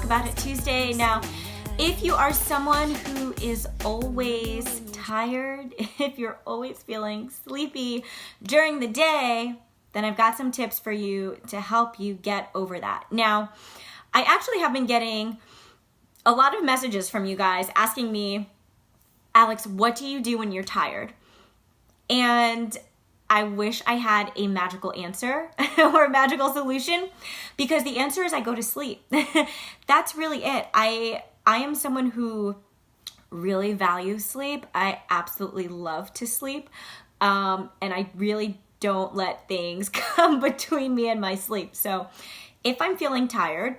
About It Tuesday. Now, if you are someone who is always tired, if you're always feeling sleepy during the day, then I've got some tips for you to help you get over that. Now, I actually have been getting a lot of messages from you guys asking me, Alex, what do you do when you're tired? And I wish I had a magical answer or a magical solution, because the answer is I go to sleep. That's really it. I am someone who really values sleep. I absolutely love to sleep. And I really don't let things come between me and my sleep. So if I'm feeling tired,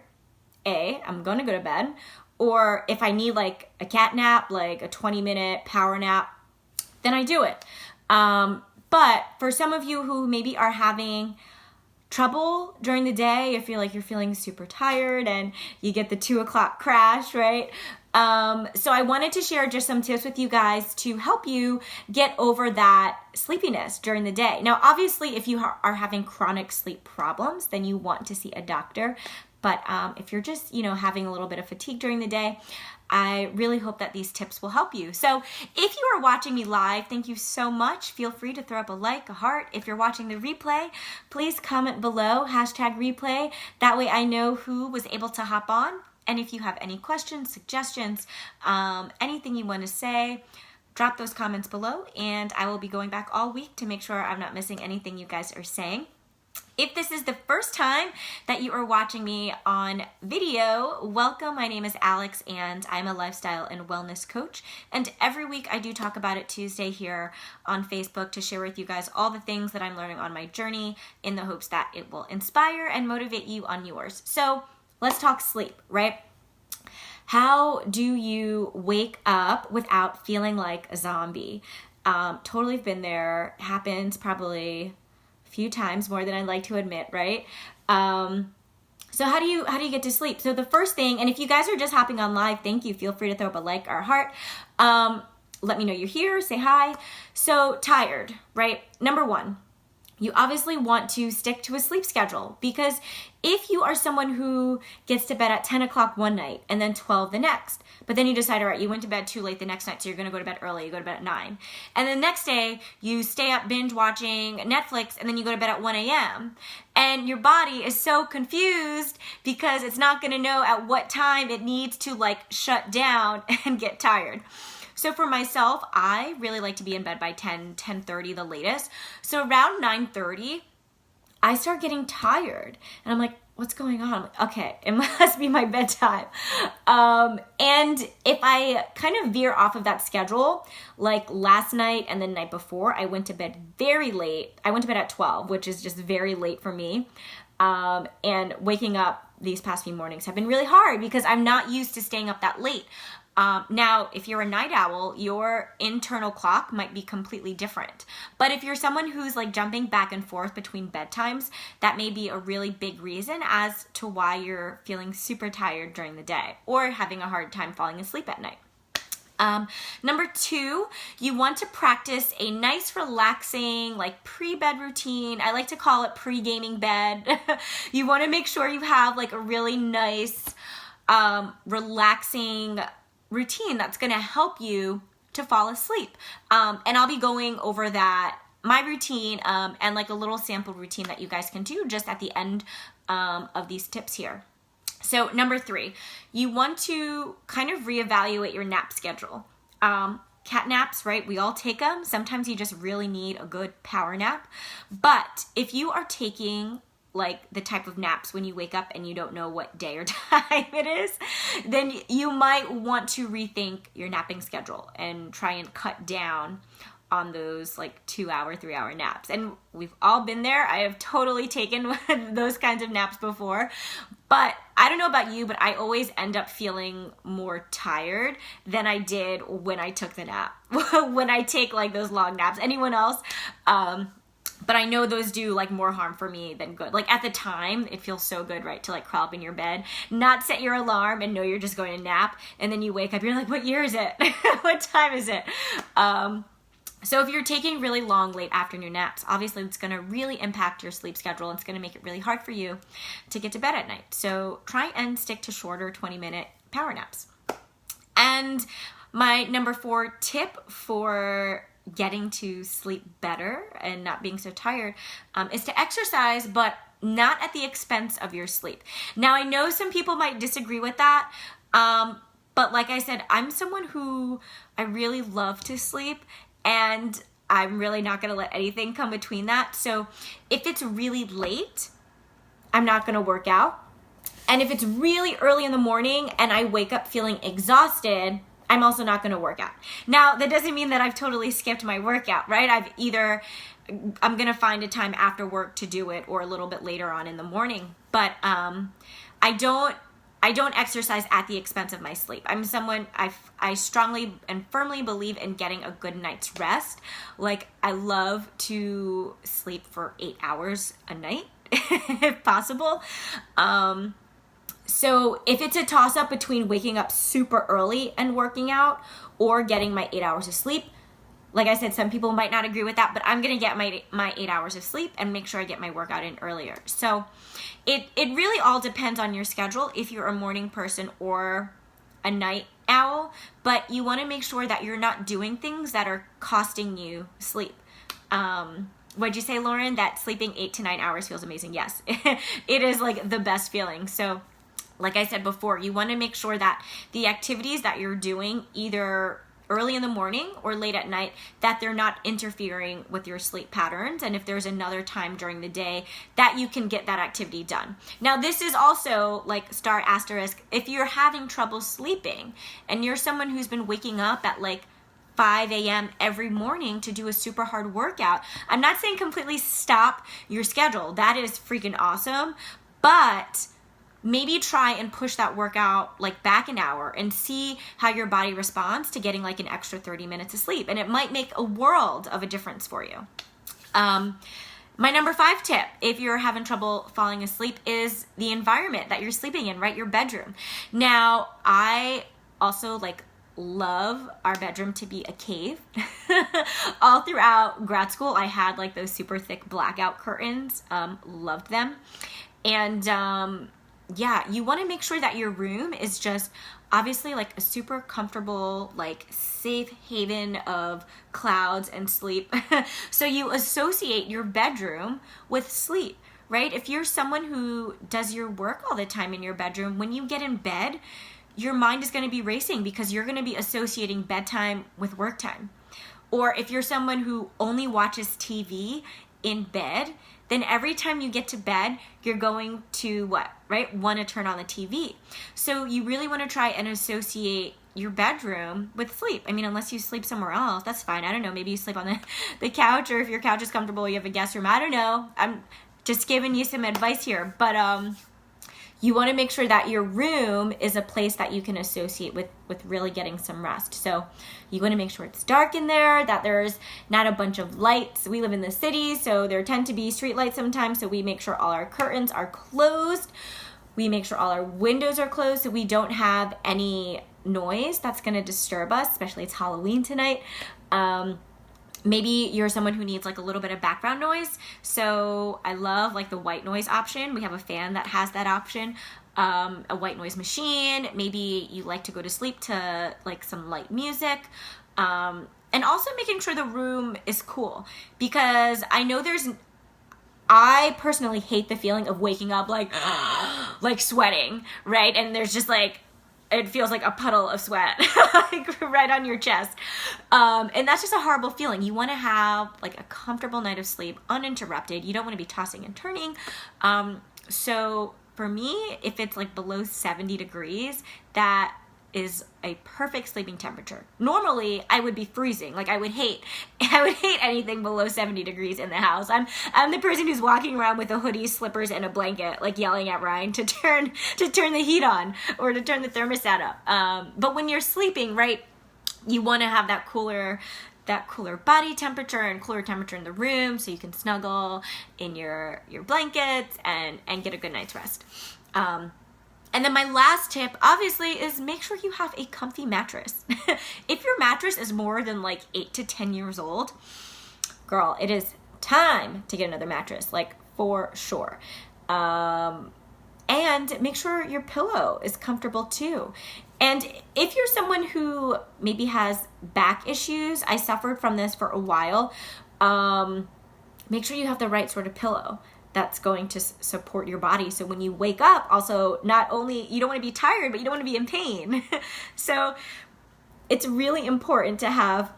I'm going to go to bed. Or if I need like a cat nap, like a 20-minute power nap, then I do it. But for some of you who maybe are having trouble during the day, you feel like you're feeling super tired and you get the 2 o'clock crash, right? So I wanted to share just some tips with you guys to help you get over that sleepiness during the day. Now, obviously, if you are having chronic sleep problems, then you want to see a doctor. But if you're just, having a little bit of fatigue during the day, I really hope that these tips will help you. So if you are watching me live, thank you so much. Feel free to throw up a like, a heart. If you're watching the replay, please comment below, #replay. That way I know who was able to hop on. And if you have any questions, suggestions, anything you want to say, drop those comments below. And I will be going back all week to make sure I'm not missing anything you guys are saying. If this is the first time that you are watching me on video, welcome. My name is Alex and I'm a lifestyle and wellness coach. And every week I do Talk About It Tuesday here on Facebook to share with you guys all the things that I'm learning on my journey in the hopes that it will inspire and motivate you on yours. So let's talk sleep, right? How do you wake up without feeling like a zombie? Totally been there. Happens probably few times, more than I'd like to admit, right? So how do you get to sleep? So the first thing, and if you guys are just hopping on live, thank you. Feel free to throw up a like or a heart. Let me know you're here, say hi. So tired, right? Number one, you obviously want to stick to a sleep schedule, because if you are someone who gets to bed at 10 o'clock one night and then 12 the next, but then you decide, all right, you went to bed too late the next night, so you're going to go to bed early, you go to bed at 9. And the next day you stay up binge watching Netflix and then you go to bed at 1 a.m. And your body is so confused because it's not going to know at what time it needs to shut down and get tired. So for myself, I really like to be in bed by 10:30 the latest. So around 9:30, I start getting tired. And I'm like, what's going on? I'm like, okay, it must be my bedtime. And if I kind of veer off of that schedule, like last night and the night before, I went to bed very late. I went to bed at 12, which is just very late for me. And waking up these past few mornings have been really hard because I'm not used to staying up that late. Now, if you're a night owl, your internal clock might be completely different. But if you're someone who's jumping back and forth between bedtimes, that may be a really big reason as to why you're feeling super tired during the day or having a hard time falling asleep at night. Number two, you want to practice a nice, relaxing, pre-bed routine. I like to call it pre-gaming bed. You want to make sure you have a really nice, relaxing routine that's going to help you to fall asleep. And I'll be going over that, my routine, and a little sample routine that you guys can do just at the end of these tips here. So number three, you want to kind of reevaluate your nap schedule. Cat naps, right? We all take them. Sometimes you just really need a good power nap. But if you are taking the type of naps when you wake up and you don't know what day or time it is, then you might want to rethink your napping schedule and try and cut down on those 2-hour, 3-hour naps. And we've all been there. I have totally taken those kinds of naps before. But I don't know about you, but I always end up feeling more tired than I did when I took the nap. When I take those long naps. Anyone else? But I know those do more harm for me than good. At the time, it feels so good, right? To crawl up in your bed, not set your alarm and know you're just going to nap. And then you wake up, you're like, what year is it? What time is it? So if you're taking really long late afternoon naps, obviously it's going to really impact your sleep schedule. It's going to make it really hard for you to get to bed at night. So try and stick to shorter 20-minute power naps. And my number 4 tip for getting to sleep better and not being so tired is to exercise, but not at the expense of your sleep. Now, I know some people might disagree with that, but like I said, I'm someone who I really love to sleep, and I'm really not going to let anything come between that. So if it's really late, I'm not going to work out. And if it's really early in the morning and I wake up feeling exhausted, I'm also not going to work out. Now, that doesn't mean that I've totally skipped my workout, right? I'm going to find a time after work to do it, or a little bit later on in the morning. But I don't exercise at the expense of my sleep. I'm someone, I strongly and firmly believe in getting a good night's rest. Like, I love to sleep for 8 hours a night, if possible. So if it's a toss-up between waking up super early and working out or getting my 8 hours of sleep, like I said, some people might not agree with that, but I'm going to get my 8 hours of sleep and make sure I get my workout in earlier. So it really all depends on your schedule, if you're a morning person or a night owl, but you want to make sure that you're not doing things that are costing you sleep. What'd you say, Lauren? That sleeping 8 to 9 hours feels amazing. Yes, it is like the best feeling. So like I said before, you want to make sure that the activities that you're doing, either early in the morning or late at night, that they're not interfering with your sleep patterns. And if there's another time during the day that you can get that activity done. Now, this is also like star asterisk, if you're having trouble sleeping and you're someone who's been waking up at like 5 a.m. every morning to do a super hard workout, I'm not saying completely stop your schedule. That is freaking awesome. But maybe try and push that workout like back an hour and see how your body responds to getting like an extra 30 minutes of sleep. And it might make a world of a difference for you. My number 5 tip, if you're having trouble falling asleep, is the environment that you're sleeping in, right? Your bedroom. Now, I also love our bedroom to be a cave. All throughout grad school, I had like those super thick blackout curtains. Loved them. And yeah, you want to make sure that your room is just obviously like a super comfortable, like safe haven of clouds and sleep. So you associate your bedroom with sleep, right? If you're someone who does your work all the time in your bedroom, when you get in bed, your mind is going to be racing because you're going to be associating bedtime with work time. Or if you're someone who only watches TV in bed, then every time you get to bed, you're going to want to turn on the TV. So you really want to try and associate your bedroom with sleep. I mean, unless you sleep somewhere else, that's fine. I don't know. Maybe you sleep on the couch, or if your couch is comfortable, you have a guest room. I don't know. I'm just giving you some advice here. But you want to make sure that your room is a place that you can associate with really getting some rest. So you want to make sure it's dark in there, that there's not a bunch of lights. We live in the city, so there tend to be street lights sometimes, so we make sure all our curtains are closed. We make sure all our windows are closed so we don't have any noise that's going to disturb us, especially it's Halloween tonight. Maybe you're someone who needs like a little bit of background noise. So I love like the white noise option. We have a fan that has that option. A white noise machine. Maybe you like to go to sleep to like some light music. And also making sure the room is cool, because I know I personally hate the feeling of waking up like sweating, right? And there's just like, it feels like a puddle of sweat like right on your chest. And that's just a horrible feeling. You want to have like a comfortable night of sleep, uninterrupted. You don't want to be tossing and turning. So for me, if it's like below 70 degrees, that is a perfect sleeping temperature. Normally, I would be freezing. Like I would hate anything below 70 degrees in the house. I'm the person who's walking around with a hoodie, slippers, and a blanket, like yelling at Ryan to turn the heat on or to turn the thermostat up. But when you're sleeping, right, you want to have that cooler body temperature and cooler temperature in the room, so you can snuggle in your blankets and get a good night's rest. And then my last tip, obviously, is make sure you have a comfy mattress. If your mattress is more than like 8 to 10 years old, girl, it is time to get another mattress, like for sure. And make sure your pillow is comfortable too. And if you're someone who maybe has back issues, I suffered from this for a while, make sure you have the right sort of pillow that's going to support your body. So when you wake up, also, not only, you don't want to be tired, but you don't want to be in pain. So it's really important to have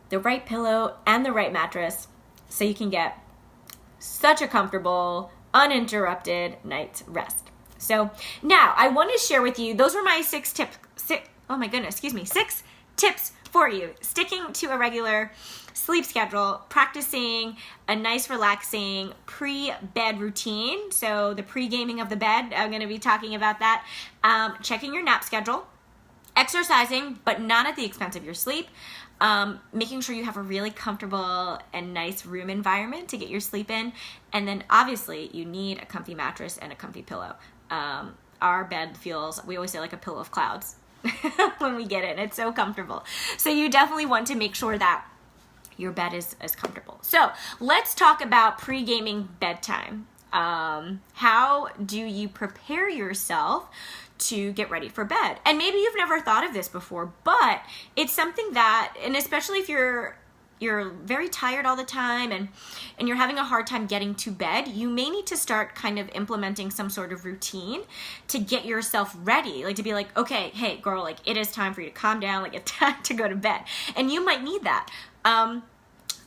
the right pillow and the right mattress so you can get such a comfortable, uninterrupted night's rest. So now I want to share with you, those were my 6 tips for you. Sticking to a regular sleep schedule, practicing a nice relaxing pre-bed routine. So the pre-gaming of the bed, I'm going to be talking about that. Checking your nap schedule, exercising, but not at the expense of your sleep. Making sure you have a really comfortable and nice room environment to get your sleep in. And then obviously you need a comfy mattress and a comfy pillow. Our bed feels, we always say, like a pillow of clouds when we get it. It's so comfortable. So you definitely want to make sure that your bed is comfortable. So let's talk about pre-gaming bedtime. How do you prepare yourself to get ready for bed? And maybe you've never thought of this before, but it's something that, and especially if you're very tired all the time and you're having a hard time getting to bed, you may need to start kind of implementing some sort of routine to get yourself ready, like to be like, okay, hey girl, like it is time for you to calm down, like it's time to go to bed. And you might need that.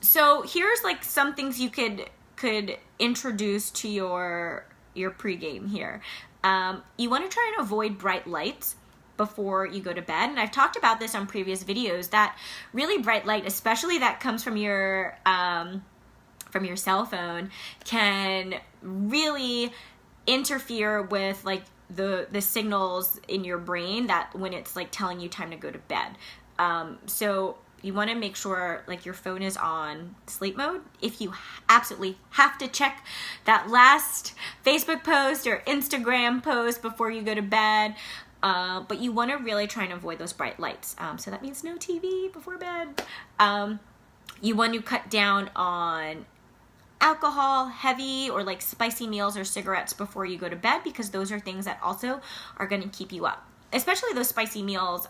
So here's like some things you could introduce to your pregame here. You want to try and avoid bright lights before you go to bed. And I've talked about this on previous videos, that really bright light, especially that comes from your cell phone, can really interfere with like the signals in your brain that when it's like telling you time to go to bed. So you want to make sure like your phone is on sleep mode. If you absolutely have to check that last Facebook post or Instagram post before you go to bed, but you want to really try and avoid those bright lights. So that means no TV before bed. You want to cut down on alcohol, heavy or like spicy meals or cigarettes before you go to bed, because those are things that also are going to keep you up. Especially those spicy meals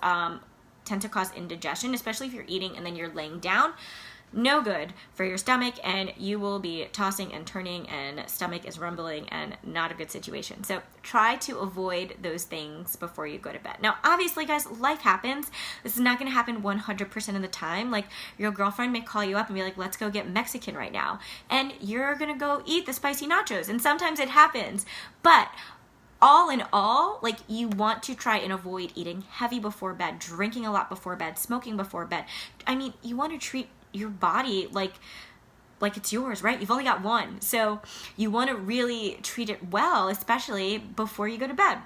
tend to cause indigestion, especially if you're eating and then you're laying down. No good for your stomach, and you will be tossing and turning and stomach is rumbling, and not a good situation. So try to avoid those things before you go to bed. Now, obviously, guys, life happens. This is not going to happen 100% of the time. Like your girlfriend may call you up and be like, let's go get Mexican right now. And you're going to go eat the spicy nachos. And sometimes it happens. But all in all, like you want to try and avoid eating heavy before bed, drinking a lot before bed, smoking before bed. I mean, you want to treat your body like it's yours, right? You've only got one. So you want to really treat it well, especially before you go to bed.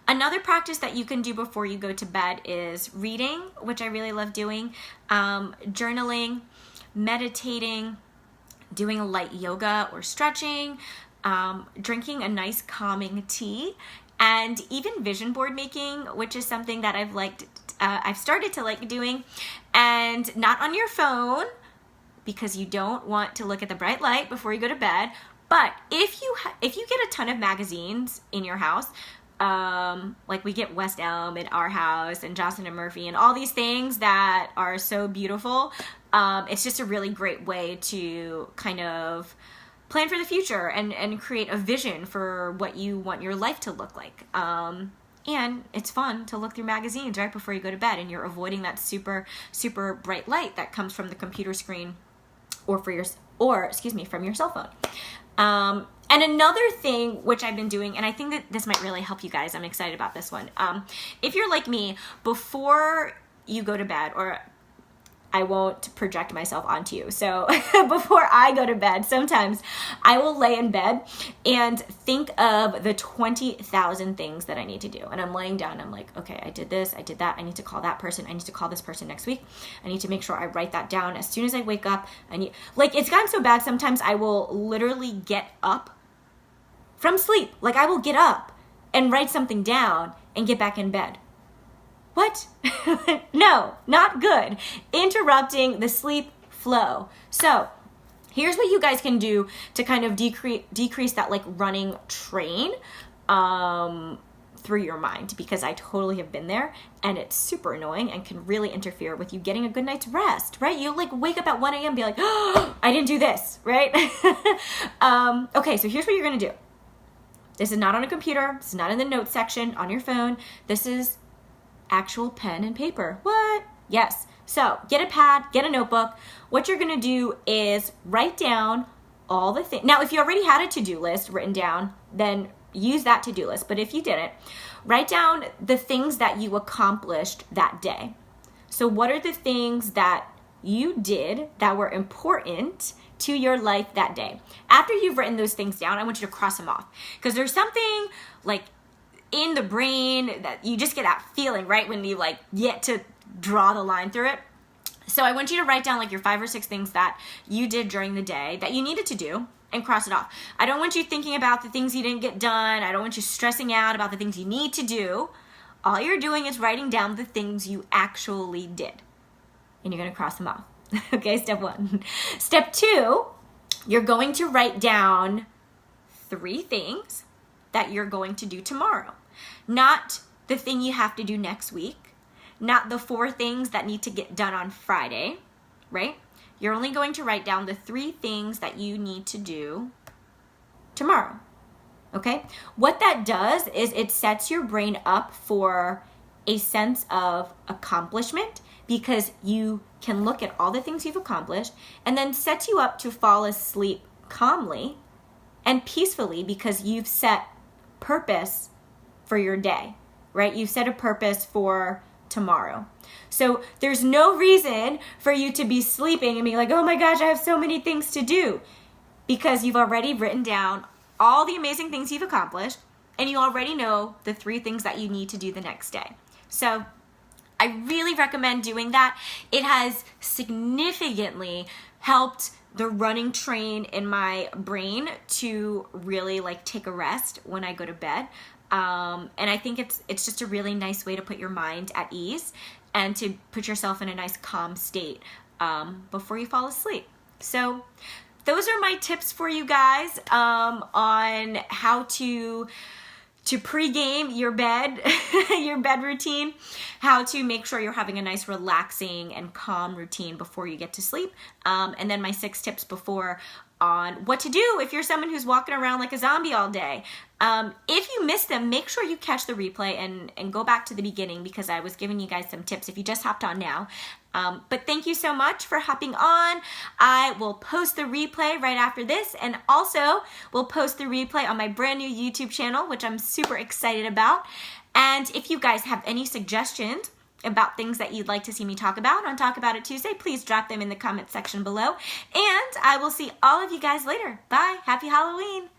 Another practice that you can do before you go to bed is reading, which I really love doing, journaling, meditating, doing a light yoga or stretching, drinking a nice calming tea, and even vision board making, which is something that I've started to like doing, and not on your phone because you don't want to look at the bright light before you go to bed. But if you get a ton of magazines in your house, like we get West Elm in our house and Jocelyn and Murphy and all these things that are so beautiful, it's just a really great way to kind of plan for the future and create a vision for what you want your life to look like. And it's fun to look through magazines right before you go to bed, and you're avoiding that super, super bright light that comes from the computer screen or from your cell phone. And another thing which I've been doing, and I think that this might really help you guys, I'm excited about this one. If you're like me, before you go to bed, or I won't project myself onto you. So before I go to bed, sometimes I will lay in bed and think of the 20,000 things that I need to do. And I'm laying down, I'm like, okay, I did this, I did that, I need to call that person, I need to call this person next week. I need to make sure I write that down as soon as I wake up. Like, it's gotten so bad, sometimes I will literally get up from sleep. Like, I will get up and write something down and get back in bed. What? No, not good. Interrupting the sleep flow. So here's what you guys can do to kind of decrease that like running train through your mind, because I totally have been there and it's super annoying and can really interfere with you getting a good night's rest, right? You like wake up at 1 a.m. and be like, oh, I didn't do this, right? Okay, so here's what you're gonna do. This is not on a computer. This is not in the notes section on your phone. This is actual pen and paper. What? Yes. So get a pad, get a notebook. What you're gonna do is write down all the things. Now, if you already had a to-do list written down, then use that to-do list. But if you didn't, write down the things that you accomplished that day. So what are the things that you did that were important to your life that day? After you've written those things down, I want you to cross them off, because there's something like in the brain that you just get that feeling, right? When you like get to draw the line through it. So I want you to write down like your 5 or 6 things that you did during the day that you needed to do and cross it off. I don't want you thinking about the things you didn't get done. I don't want you stressing out about the things you need to do. All you're doing is writing down the things you actually did. And you're gonna cross them off. Okay, step 1. Step 2, you're going to write down 3 things that you're going to do tomorrow. Not the thing you have to do next week. Not the 4 things that need to get done on Friday, right? You're only going to write down the 3 things that you need to do tomorrow, okay? What that does is it sets your brain up for a sense of accomplishment, because you can look at all the things you've accomplished, and then sets you up to fall asleep calmly and peacefully, because you've set purpose for your day, right? You've set a purpose for tomorrow. So there's no reason for you to be sleeping and be like, oh my gosh, I have so many things to do, because you've already written down all the amazing things you've accomplished, and you already know the 3 things that you need to do the next day. So I really recommend doing that. It has significantly helped the running train in my brain to really like take a rest when I go to bed. And I think it's just a really nice way to put your mind at ease and to put yourself in a nice calm state before you fall asleep. So those are my tips for you guys on how to pregame your bed, your bed routine, how to make sure you're having a nice relaxing and calm routine before you get to sleep. And then my 6 tips before on what to do if you're someone who's walking around like a zombie all day. If you missed them, make sure you catch the replay and go back to the beginning, because I was giving you guys some tips if you just hopped on now. But thank you so much for hopping on. I will post the replay right after this, and also we'll post the replay on my brand new YouTube channel, which I'm super excited about. And if you guys have any suggestions about things that you'd like to see me talk about on Talk About It Tuesday, please drop them in the comment section below. And I will see all of you guys later. Bye. Happy Halloween.